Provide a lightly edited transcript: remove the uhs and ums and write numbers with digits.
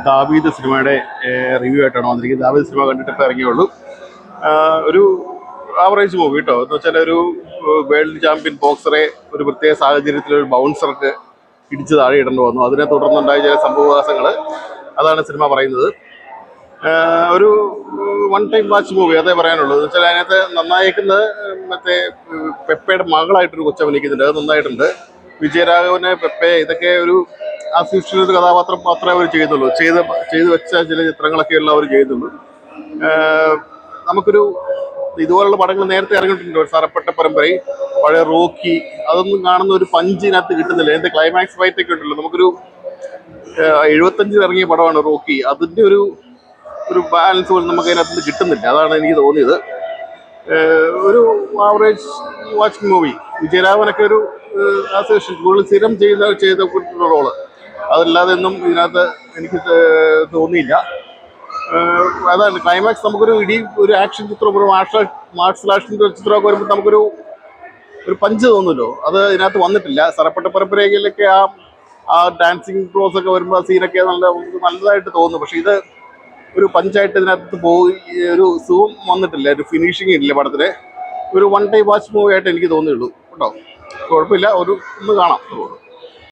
ദാവീദ് സിനിമയുടെ റിവ്യൂ ആയിട്ടാണ് വന്നിരിക്കുന്നത്. ദാവീദ് സിനിമ കണ്ടിട്ട് ഇപ്പോൾ ഇറങ്ങിയുള്ളൂ. ഒരു ആവറേജ് മൂവി കേട്ടോ. എന്ന് വെച്ചാൽ ഒരു വേൾഡ് ചാമ്പ്യൻ ബോക്സറെ ഒരു പ്രത്യേക സാഹചര്യത്തിൽ ഒരു ബൗൺസർക്ക് ഇടിച്ച് താഴെ ഇടേണ്ടി വന്നു. അതിനെ തുടർന്നുണ്ടായ ചില സംഭവവികാസങ്ങൾ, അതാണ് സിനിമ പറയുന്നത്. ഒരു വൺ ടൈം വാച്ച് മൂവി, അതേ പറയാനുള്ളൂ. എന്ന് വെച്ചാൽ അതിനകത്ത് നന്നായിരിക്കുന്നത് മറ്റേ പെപ്പയുടെ മകളായിട്ടൊരു കൊച്ചഭിനയിക്കുന്നുണ്ട്, അത് നന്നായിട്ടുണ്ട്. വിജയരാഘവന്, പെപ്പെ, ഇതൊക്കെ ഒരു ആസ്യൂഷ്വലൊരു കഥാപാത്രം മാത്രമേ അവർ ചെയ്യുന്നുള്ളൂ. ചെയ്തു വെച്ച ചില ചിത്രങ്ങളൊക്കെയുള്ള അവർ ചെയ്യുന്നുള്ളൂ. നമുക്കൊരു ഇതുപോലുള്ള പടങ്ങൾ നേരത്തെ ഇറങ്ങിയിട്ടുണ്ട്. സാറപ്പെട്ട പരമ്പരയും പഴയ റോക്കി, അതൊന്നും കാണുന്ന ഒരു പഞ്ചിനകത്ത് കിട്ടുന്നില്ല. അതിൻ്റെ ക്ലൈമാക്സ് ഫൈറ്റ് ഒക്കെ ഉണ്ടല്ലോ. നമുക്കൊരു 75 ഇറങ്ങിയ പടമാണ് റോക്കി. അതിൻ്റെ ഒരു ബാലൻസ് പോലും നമുക്ക് അതിനകത്ത് കിട്ടുന്നില്ല. അതാണ് എനിക്ക് തോന്നിയത്. ഒരു ആവറേജ് വാച്ചിങ് മൂവി. വിജയരാഘവനൊക്കെ ഒരു കൂടുതൽ സ്ഥിരം ചെയ്ത റോള്, അതല്ലാതെ ഒന്നും ഇതിനകത്ത് എനിക്ക് തോന്നിയില്ല. അതാണ് ക്ലൈമാക്സ്. നമുക്കൊരു ഒരു ആക്ഷൻ ചിത്രം, ഒരു മാർഷൽ ആക്ഷൻ ചിത്രമൊക്കെ വരുമ്പോൾ നമുക്കൊരു പഞ്ച് തോന്നുമല്ലോ, അത് ഇതിനകത്ത് വന്നിട്ടില്ല. സറപ്പെട്ട പരമ്പരയിലൊക്കെ ആ ഡാൻസിങ് ക്ലോസ് ഒക്കെ വരുമ്പോൾ ആ സീനൊക്കെ നല്ലതായിട്ട് തോന്നുന്നു. പക്ഷെ ഇത് ഒരു പഞ്ചായിട്ട് ഇതിനകത്ത് ഒരു സൂം വന്നിട്ടില്ല, ഒരു ഫിനിഷിങ് ഇല്ല പടത്തിന്. ഒരു വൺ ടൈം വാച്ച് മൂവി ആയിട്ട് എനിക്ക് തോന്നിയുള്ളൂ കേട്ടോ. കുഴപ്പമില്ല, ഒന്ന് കാണാം.